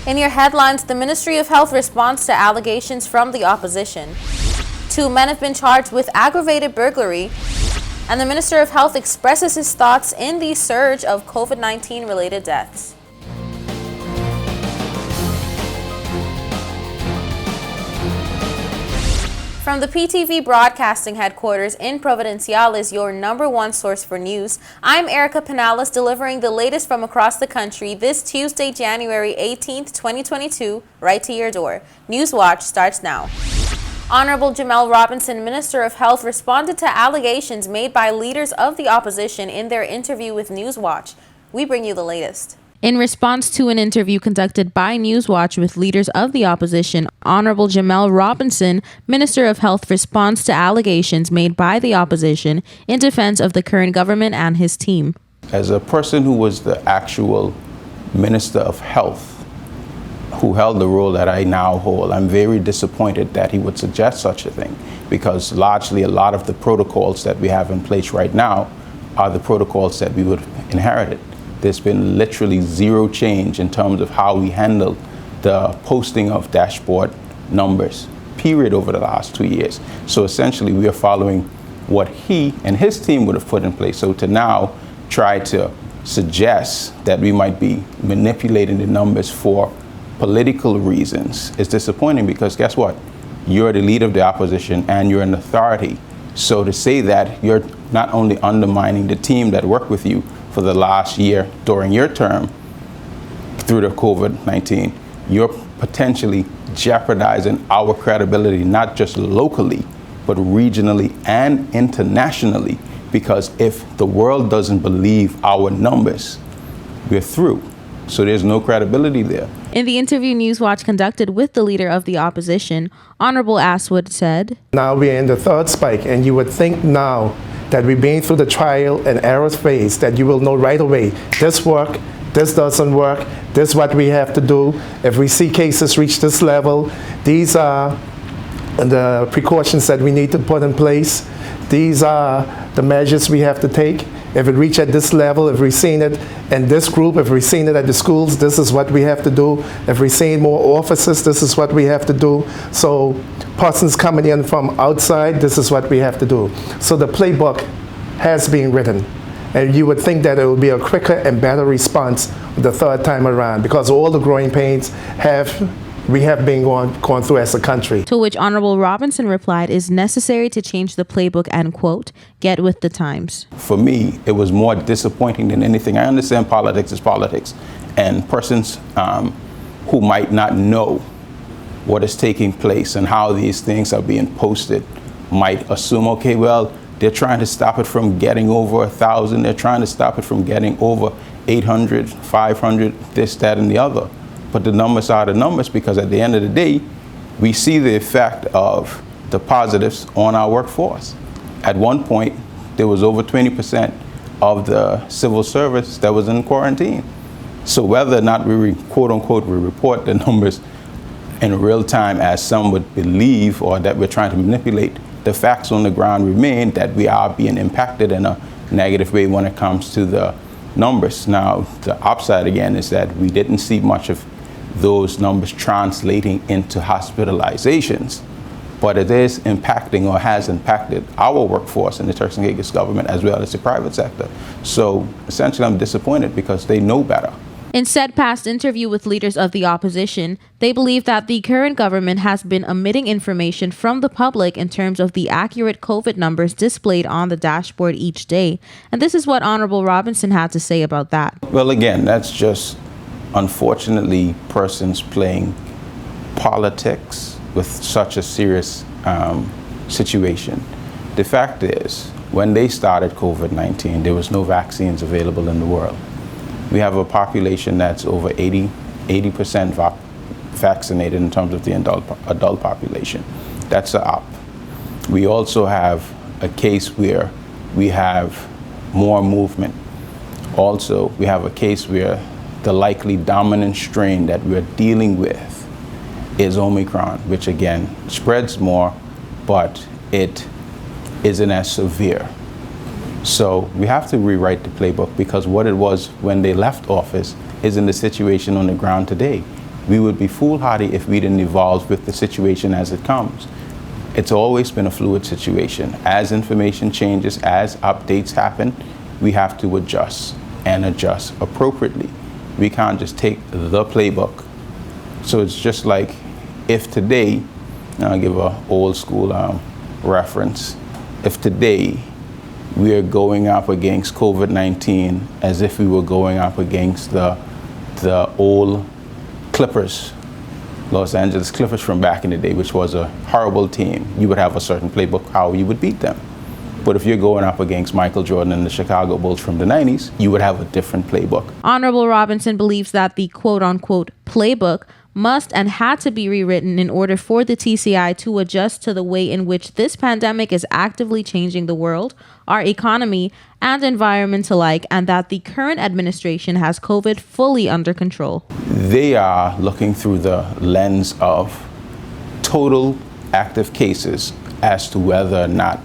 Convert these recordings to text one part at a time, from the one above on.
In your headlines, the Ministry of Health responds to allegations from the opposition. 2 men have been charged with aggravated burglary, and the Minister of Health expresses his thoughts in the surge of COVID-19 related deaths. From the PTV Broadcasting Headquarters in Providenciales, your #1 source for news, I'm Erica Pinales, delivering the latest from across the country this Tuesday, January 18th, 2022, right to your door. Newswatch starts now. Honorable Jamel Robinson, Minister of Health, responded to allegations made by leaders of the opposition in their interview with Newswatch. We bring you the latest. In response to an interview conducted by Newswatch with leaders of the opposition, Honorable Jamel Robinson, Minister of Health, responds to allegations made by the opposition in defense of the current government and his team. As a person who was the actual Minister of Health, who held the role that I now hold, I'm very disappointed that he would suggest such a thing, because largely a lot of the protocols that we have in place right now are the protocols that we would have inherited. There's been literally zero change in terms of how we handle the posting of dashboard numbers, period, over the last 2 years. So essentially, we are following what he and his team would have put in place. So to now try to suggest that we might be manipulating the numbers for political reasons is disappointing, because guess what? You're the leader of the opposition and you're an authority. So to say that you're not only undermining the team that worked with you for the last year during your term through the COVID-19, you're potentially jeopardizing our credibility, not just locally, but regionally and internationally. Because if the world doesn't believe our numbers, we're through. So there's no credibility there. In the interview Newswatch conducted with the leader of the opposition, Honorable Aswood said, "Now we're in the third spike, and you would think now that we've been through the trial and error phase that you will know right away, this work, this doesn't work, this is what we have to do. If we see cases reach this level, these are the precautions that we need to put in place. These are the measures we have to take. If it reach at this level, if we've seen it in this group, if we've seen it at the schools, this is what we have to do. If we've seen more officers, this is what we have to do. So persons coming in from outside, this is what we have to do." So the playbook has been written. And you would think that it would be a quicker and better response the third time around, because all the growing pains we have been going through as a country. To which Honorable Robinson replied, "Is necessary to change the playbook and, quote, get with the times." For me, it was more disappointing than anything. I understand politics is politics, and persons who might not know what is taking place and how these things are being posted might assume, okay, well, they're trying to stop it from getting over 1,000. They're trying to stop it from getting over 800, 500, this, that, and the other. But the numbers are the numbers, because at the end of the day, we see the effect of the positives on our workforce. At one point, there was over 20% of the civil service that was in quarantine. So whether or not we, quote unquote, we report the numbers in real time as some would believe, or that we're trying to manipulate, the facts on the ground remain that we are being impacted in a negative way when it comes to the numbers. Now, the upside again is that we didn't see much of those numbers translating into hospitalizations, but it is impacting, or has impacted, our workforce in the Turks and Caicos government as well as the private sector. So essentially, I'm disappointed because they know better. In said past interview with leaders of the opposition, they believe that the current government has been omitting information from the public in terms of the accurate COVID numbers displayed on the dashboard each day. And this is what Honorable Robinson had to say about that. Well, again, that's just, unfortunately, persons playing politics with such a serious situation. The fact is, when they started COVID-19, there was no vaccines available in the world. We have a population that's over 80% vaccinated in terms of the adult population. That's a up. We also have a case where we have more movement. Also, we have a case where the likely dominant strain that we're dealing with is Omicron, which again spreads more, but it isn't as severe. So we have to rewrite the playbook, because what it was when they left office isn't the situation on the ground today. we would be foolhardy if we didn't evolve with the situation as it comes. It's always been a fluid situation. As information changes, as updates happen, we have to adjust and adjust appropriately. We can't just take the playbook. So it's just like if today, I'll give an old school reference, if today we are going up against COVID-19 as if we were going up against the old Clippers, Los Angeles Clippers from back in the day, which was a horrible team, you would have a certain playbook how you would beat them. But if you're going up against Michael Jordan and the Chicago Bulls from the 90s, you would have a different playbook. Honorable Robinson believes that the quote-unquote playbook must and had to be rewritten in order for the TCI to adjust to the way in which this pandemic is actively changing the world, our economy, and environment alike, and that the current administration has COVID fully under control. They are looking through the lens of total active cases as to whether or not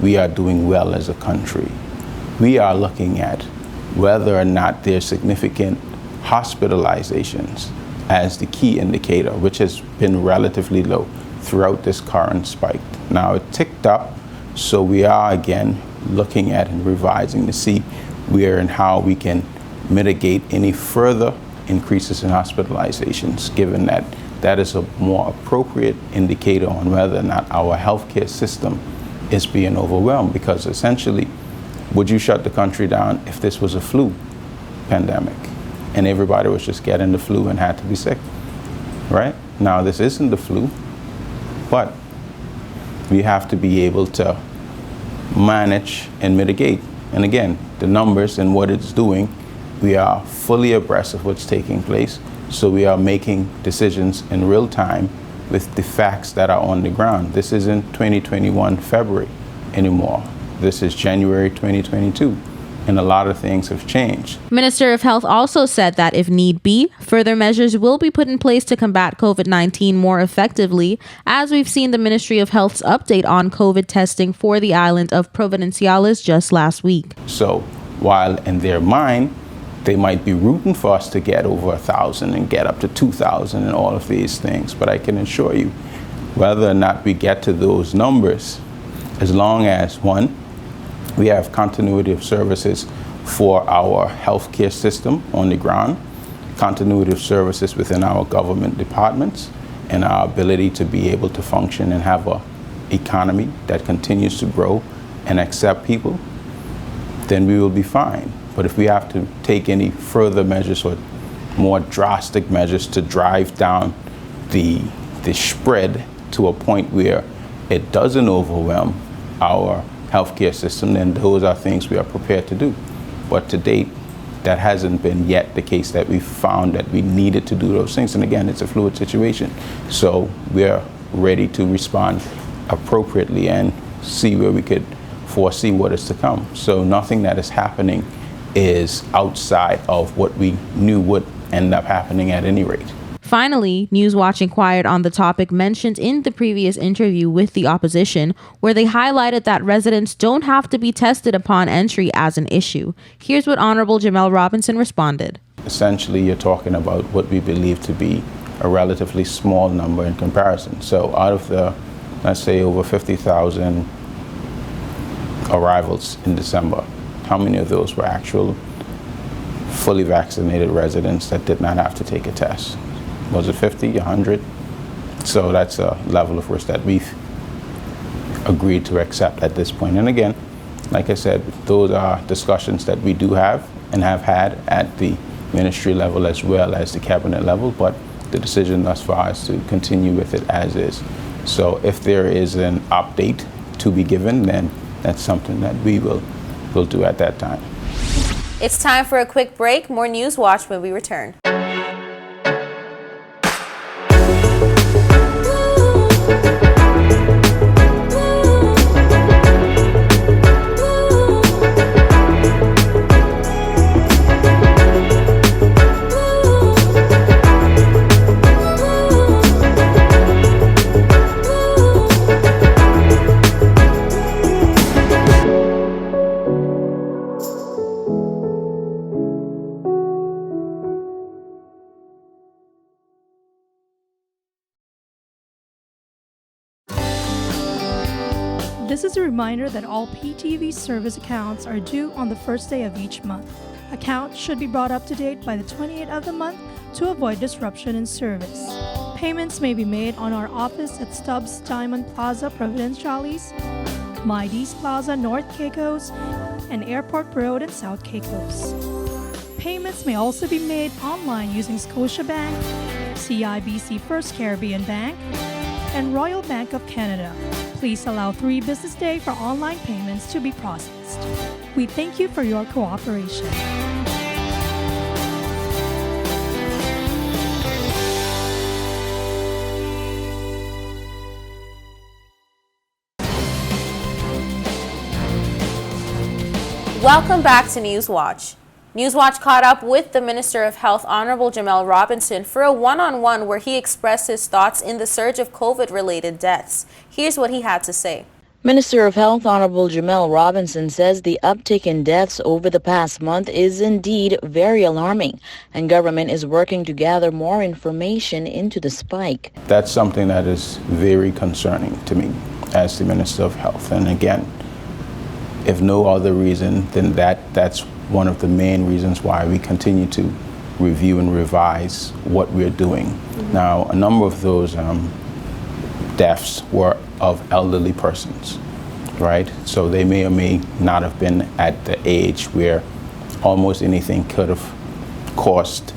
we are doing well as a country. We are looking at whether or not there's significant hospitalizations as the key indicator, which has been relatively low throughout this current spike. Now it ticked up, so we are again looking at and revising to see where and how we can mitigate any further increases in hospitalizations, given that that is a more appropriate indicator on whether or not our healthcare system is being overwhelmed. Because essentially, would you shut the country down if this was a flu pandemic and everybody was just getting the flu and had to be sick, right? Now this isn't the flu, but we have to be able to manage and mitigate. And again, the numbers and what it's doing, we are fully abreast of what's taking place. So we are making decisions in real time with the facts that are on the ground. This isn't 2021 February anymore. This is January 2022. And a lot of things have changed. Minister of Health also said that if need be, further measures will be put in place to combat COVID-19 more effectively, as we've seen the Ministry of Health's update on COVID testing for the island of Providenciales just last week. So while in their mind, they might be rooting for us to get over 1,000 and get up to 2,000 and all of these things. But I can assure you, whether or not we get to those numbers, as long as, one, we have continuity of services for our healthcare system on the ground, continuity of services within our government departments, and our ability to be able to function and have an economy that continues to grow and accept people, then we will be fine. But if we have to take any further measures or more drastic measures to drive down the spread to a point where it doesn't overwhelm our healthcare system, then those are things we are prepared to do. But to date, that hasn't been yet the case that we found that we needed to do those things. And again, it's a fluid situation. So we're ready to respond appropriately and see where we could foresee what is to come. So nothing that is happening is outside of what we knew would end up happening at any rate. Finally, Newswatch inquired on the topic mentioned in the previous interview with the opposition, where they highlighted that residents don't have to be tested upon entry as an issue. Here's what Honorable Jamel Robinson responded. Essentially, you're talking about what we believe to be a relatively small number in comparison. So out of the, let's say, over 50,000 arrivals in December, how many of those were actual fully vaccinated residents that did not have to take a test? Was it 50, 100? So that's a level of risk that we've agreed to accept at this point. And again, like I said, those are discussions that we do have and have had at the ministry level as well as the cabinet level, but the decision thus far is to continue with it as is. So if there is an update to be given, then that's something that we'll do at that time. It's time for a quick break. More News Watch when we return. This is a reminder that all PTV service accounts are due on the first day of each month. Accounts should be brought up to date by the 28th of the month to avoid disruption in service. Payments may be made on our office at Stubbs Diamond Plaza, Providenciales, Mides Plaza, North Caicos, and Airport Road in South Caicos. Payments may also be made online using Scotiabank, CIBC First Caribbean Bank, and Royal Bank of Canada. Please allow 3 business days for online payments to be processed. We thank you for your cooperation. Welcome back to Newswatch. Newswatch caught up with the Minister of Health, Honorable Jamel Robinson, for a one-on-one where he expressed his thoughts in the surge of COVID-related deaths. Here's what he had to say. Minister of Health Honorable Jamel Robinson says the uptick in deaths over the past month is indeed very alarming, and government is working to gather more information into the spike. That's something that is very concerning to me as the Minister of Health. And again, if no other reason than that's one of the main reasons why we continue to review and revise what we're doing. Now, a number of those deaths were of elderly persons, right? So they may or may not have been at the age where almost anything could have caused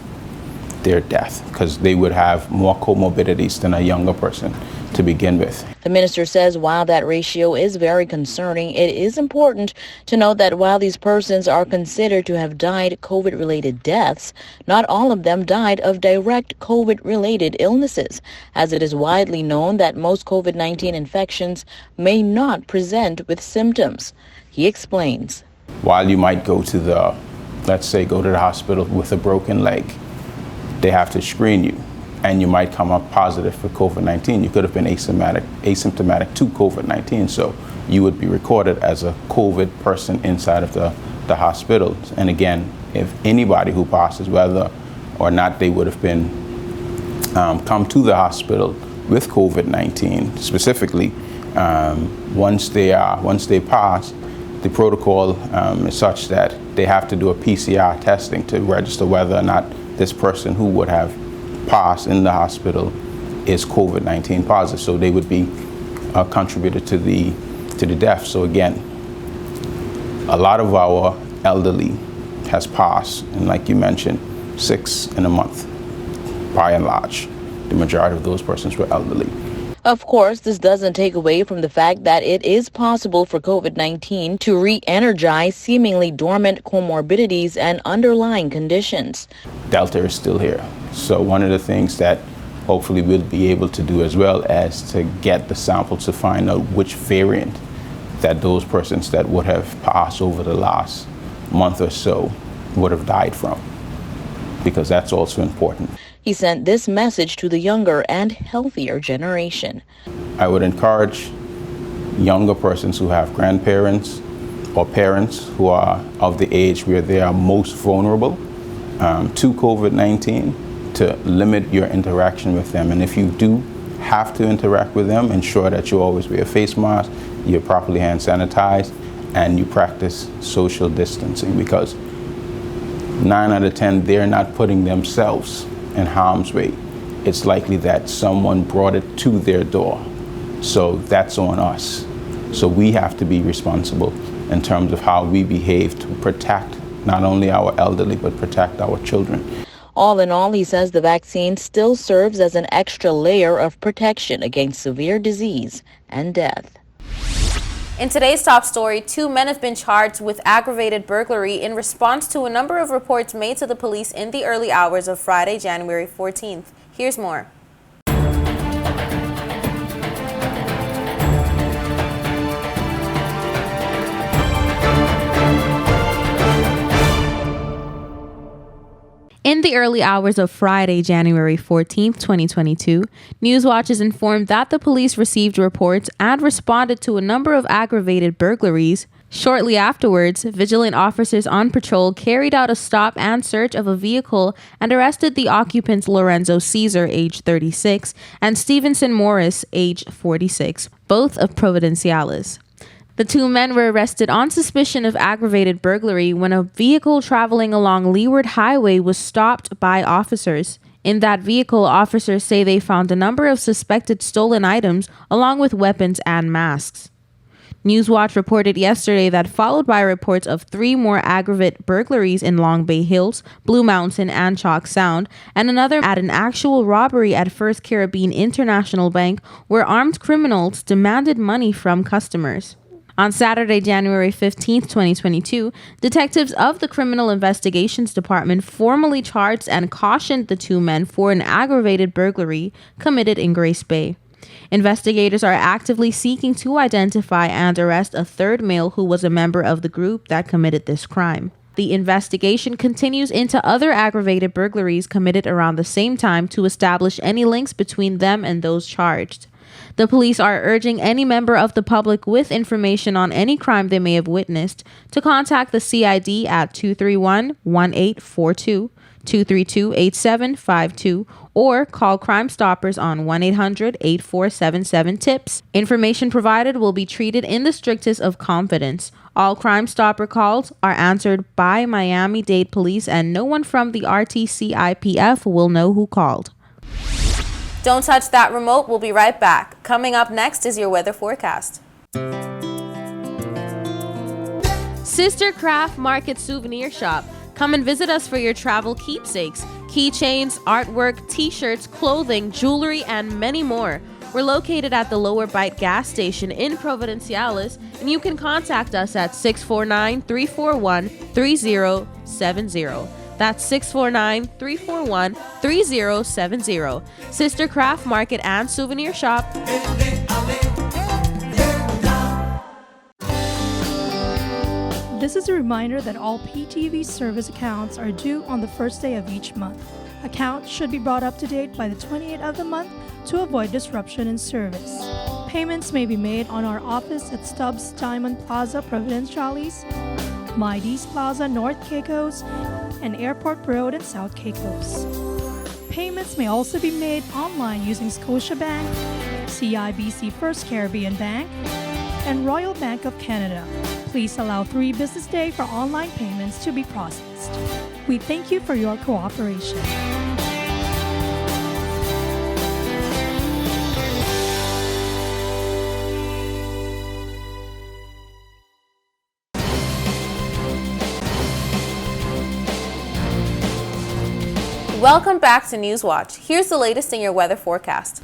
their death, because they would have more comorbidities than a younger person to begin with. The minister says while that ratio is very concerning, it is important to note that while these persons are considered to have died COVID-related deaths, not all of them died of direct COVID-related illnesses, as it is widely known that most COVID-19 infections may not present with symptoms. He explains. While you might go to the hospital with a broken leg, they have to screen you, and you might come up positive for COVID-19. You could have been asymptomatic to COVID-19, so you would be recorded as a COVID person inside of the hospital. And again, if anybody who passes, whether or not they would have been come to the hospital with COVID-19, specifically, once they pass, the protocol is such that they have to do a PCR testing to register whether or not this person who would have passed in the hospital is COVID-19 positive, so they would be a contributor to the death. So again, a lot of our elderly has passed, and like you mentioned, 6 in a month. By and large, the majority of those persons were elderly. Of course, this doesn't take away from the fact that it is possible for COVID-19 to re-energize seemingly dormant comorbidities and underlying conditions. Delta is still here. So one of the things that hopefully we'll be able to do as well as to get the samples to find out which variant that those persons that would have passed over the last month or so would have died from, because that's also important. He sent this message to the younger and healthier generation. I would encourage younger persons who have grandparents or parents who are of the age where they are most vulnerable to COVID-19 to limit your interaction with them. And if you do have to interact with them, ensure that you always wear a face mask, you're properly hand sanitized, and you practice social distancing, because 9 out of 10, they're not putting themselves in harm's way. It's likely that someone brought it to their door. So that's on us. So we have to be responsible in terms of how we behave to protect not only our elderly, but protect our children. All in all, he says the vaccine still serves as an extra layer of protection against severe disease and death. In today's top story, 2 men have been charged with aggravated burglary in response to a number of reports made to the police in the early hours of Friday, January 14th. Here's more. In the early hours of Friday, January 14th, 2022, Newswatch is informed that the police received reports and responded to a number of aggravated burglaries. Shortly afterwards, vigilant officers on patrol carried out a stop and search of a vehicle and arrested the occupants Lorenzo Caesar, age 36, and Stevenson Morris, age 46, both of Providenciales. The two men were arrested on suspicion of aggravated burglary when a vehicle traveling along Leeward Highway was stopped by officers. In that vehicle, officers say they found a number of suspected stolen items along with weapons and masks. Newswatch reported yesterday that followed by reports of 3 more aggravated burglaries in Long Bay Hills, Blue Mountain, and Chalk Sound, and another at an actual robbery at First Caribbean International Bank where armed criminals demanded money from customers. On Saturday, January 15, 2022, detectives of the Criminal Investigations Department formally charged and cautioned the two men for an aggravated burglary committed in Grace Bay. Investigators are actively seeking to identify and arrest a third male who was a member of the group that committed this crime. The investigation continues into other aggravated burglaries committed around the same time to establish any links between them and those charged. The police are urging any member of the public with information on any crime they may have witnessed to contact the CID at 231-1842, 232-8752, or call Crime Stoppers on 1-800-8477-TIPS. Information provided will be treated in the strictest of confidence. All Crime Stopper calls are answered by Miami-Dade police and no one from the RTCIPF will know who called. Don't touch that remote. We'll be right back. Coming up next is your weather forecast. Sister Craft Market Souvenir Shop. Come and visit us for your travel keepsakes, keychains, artwork, t-shirts, clothing, jewelry, and many more. We're located at the Lower Bight gas station in Providenciales, and you can contact us at 649-341-3070. That's 649-341-3070. Sister Craft Market and Souvenir Shop. This is a reminder that all PTV service accounts are due on the first day of each month. Accounts should be brought up to date by the 28th of the month to avoid disruption in service. Payments may be made on our office at Stubbs Diamond Plaza, Providenciales, Mides Plaza, North Caicos, and Airport Road in South Caicos. Payments may also be made online using Scotiabank, CIBC First Caribbean Bank, and Royal Bank of Canada. Please allow 3 business days for online payments to be processed. We thank you for your cooperation. Welcome back to Newswatch. Here's the latest in your weather forecast.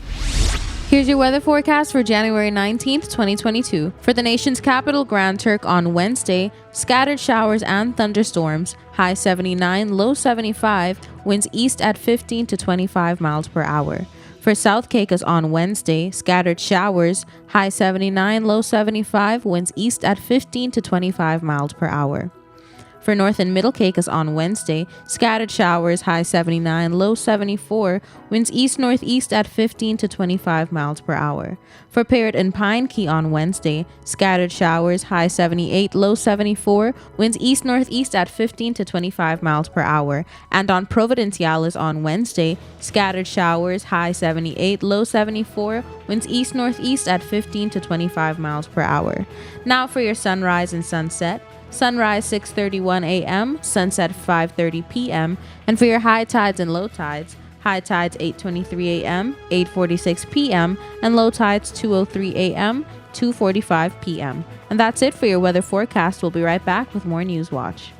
Here's your weather forecast for January 19th, 2022. For the nation's capital, Grand Turk, on Wednesday, scattered showers and thunderstorms, high 79, low 75, winds east at 15 to 25 miles per hour. For South Caicos on Wednesday, scattered showers, high 79, low 75, winds east at 15 to 25 miles per hour. For North and Middle Caicos on Wednesday, scattered showers, high 79, low 74, winds east-northeast at 15 to 25 miles per hour. For Parrot and Pine Key on Wednesday, scattered showers, high 78, low 74, winds east-northeast at 15 to 25 miles per hour. And on Providenciales on Wednesday, scattered showers, high 78, low 74, winds east-northeast at 15 to 25 miles per hour. Now for your sunrise and sunset. Sunrise 6:31 a.m., sunset 5:30 p.m., and for your high tides and low tides, high tides 8:23 a.m., 8:46 p.m., and low tides 2:03 a.m., 2:45 p.m. And that's it for your weather forecast. We'll be right back with more Newswatch.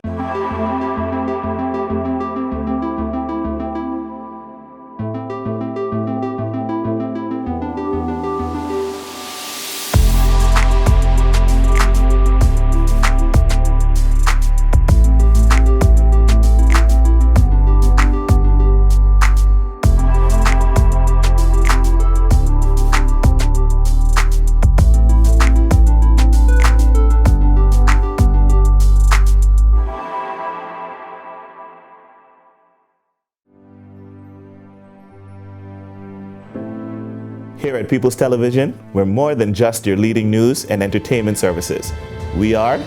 Here at People's Television, we're more than just your leading news and entertainment services. We are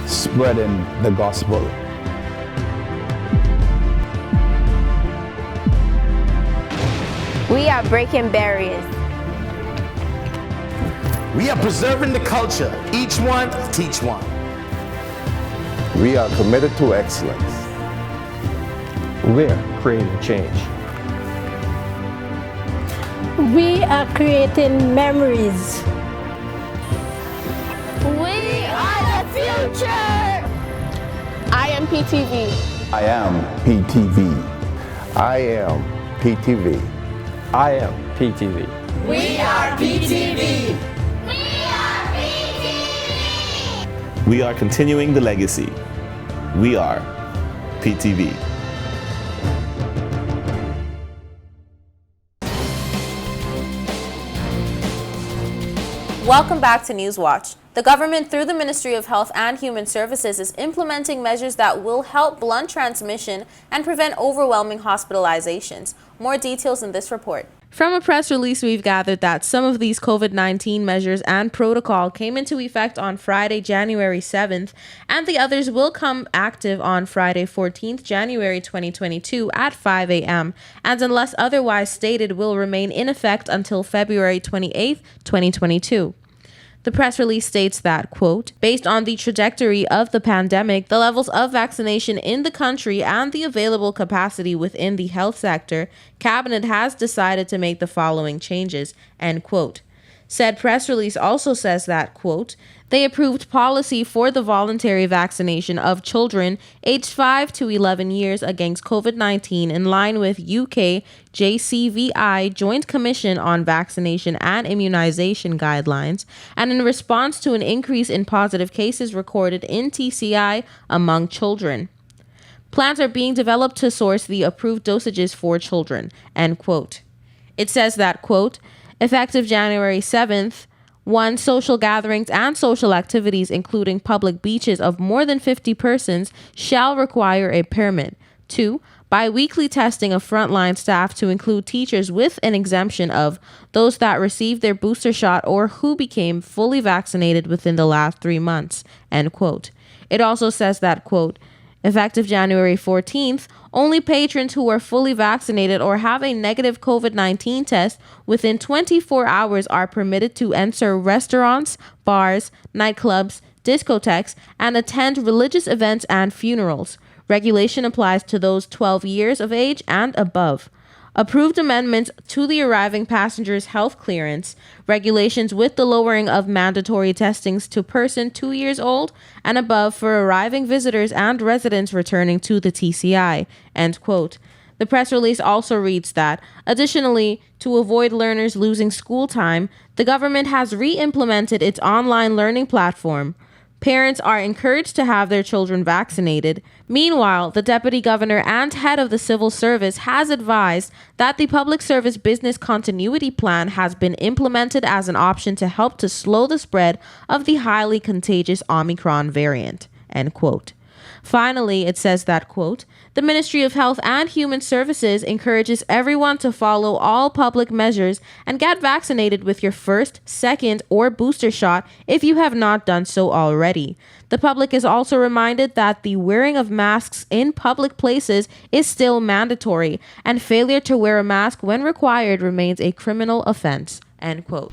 Spreading the gospel. We are breaking barriers. We are preserving the culture. Each one, teach one. We are committed to excellence. We're creating change. We are creating memories. We are the future! I am PTV. I am PTV. I am PTV. I am PTV. We are PTV. We are continuing the legacy. We are PTV. Welcome back to Newswatch. The government, through the Ministry of Health and Human Services, is implementing measures that will help blunt transmission and prevent overwhelming hospitalizations. More details in this report. From a press release, we've gathered that some of these COVID-19 measures and protocol came into effect on Friday, January 7th, and the others will come active on Friday, 14th, January 2022 at 5 a.m., and unless otherwise stated, will remain in effect until February 28th, 2022. The press release states that, quote, based on the trajectory of the pandemic, the levels of vaccination in the country, and the available capacity within the health sector, Cabinet has decided to make the following changes, end quote. Said press release also says that, quote, they approved policy for the voluntary vaccination of children aged 5 to 11 years against COVID-19 in line with UK JCVI Joint Commission on Vaccination and Immunization Guidelines, and in response to an increase in positive cases recorded in TCI among children. Plans are being developed to source the approved dosages for children, end quote. It says that, quote, effective January 7th, 1. Social gatherings and social activities, including public beaches of more than 50 persons, shall require a permit. 2. Bi-weekly testing of frontline staff to include teachers with an exemption of those that received their booster shot or who became fully vaccinated within the last 3 months, end quote. It also says that, quote, effective January 14th, only patrons who are fully vaccinated or have a negative COVID-19 test within 24 hours are permitted to enter restaurants, bars, nightclubs, discotheques, and attend religious events and funerals. Regulation applies to those 12 years of age and above. Approved amendments to the arriving passengers' health clearance, regulations with the lowering of mandatory testings to person 2 years old and above for arriving visitors and residents returning to the TCI, end quote. The press release also reads that, additionally, to avoid learners losing school time, the government has re-implemented its online learning platform. Parents are encouraged to have their children vaccinated. Meanwhile, the Deputy Governor and head of the Civil Service has advised that the Public Service Business Continuity Plan has been implemented as an option to help to slow the spread of the highly contagious Omicron variant, end quote. Finally, it says that, quote, the Ministry of Health and Human Services encourages everyone to follow all public measures and get vaccinated with your first, second, or booster shot if you have not done so already. The public is also reminded that the wearing of masks in public places is still mandatory, and failure to wear a mask when required remains a criminal offense, end quote.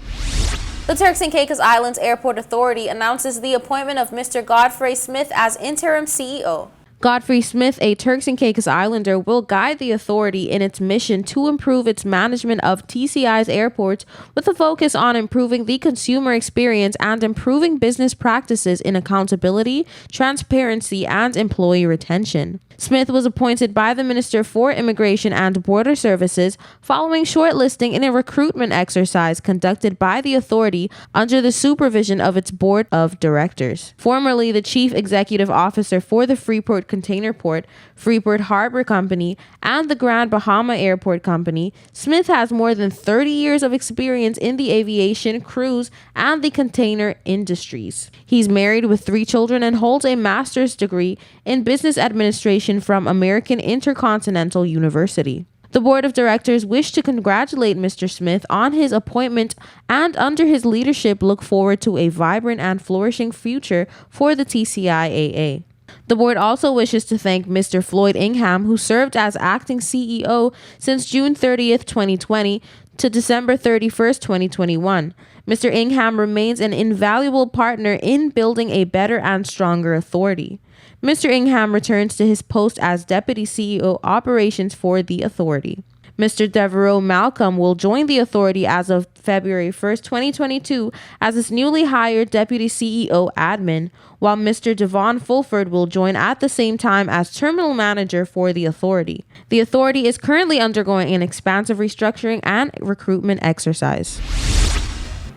The Turks and Caicos Islands Airport Authority announces the appointment of Mr. Godfrey Smith as interim CEO. Godfrey Smith, a Turks and Caicos Islander, will guide the authority in its mission to improve its management of TCI's airports with a focus on improving the consumer experience and improving business practices in accountability, transparency, and employee retention. Smith was appointed by the Minister for Immigration and Border Services following shortlisting in a recruitment exercise conducted by the authority under the supervision of its board of directors. Formerly the Chief Executive Officer for the Freeport Container Port, Freeport Harbor Company, and the Grand Bahama Airport Company, Smith has more than 30 years of experience in the aviation, cruise, and the container industries. He's married with 3 children and holds a master's degree in business administration from American Intercontinental University. The board of directors wish to congratulate Mr. Smith on his appointment and under his leadership look forward to a vibrant and flourishing future for the TCIAA. The board also wishes to thank Mr. Floyd Ingham, who served as acting CEO since June 30th, 2020, to December 31st, 2021. Mr. Ingham remains an invaluable partner in building a better and stronger authority. Mr. Ingham returns to his post as Deputy CEO Operations for the authority. Mr. Devereaux Malcolm will join the authority as of February 1st, 2022 as its newly hired Deputy CEO Admin, while Mr. Devon Fulford will join at the same time as Terminal Manager for the authority. The authority is currently undergoing an expansive restructuring and recruitment exercise.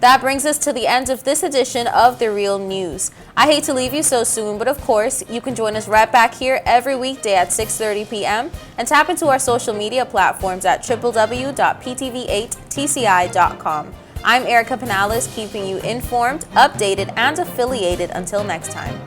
That brings us to the end of this edition of The Real News. I hate to leave you so soon, but of course, you can join us right back here every weekday at 6:30 p.m. and tap into our social media platforms at www.ptv8tci.com. I'm Erica Penales, keeping you informed, updated, and affiliated until next time.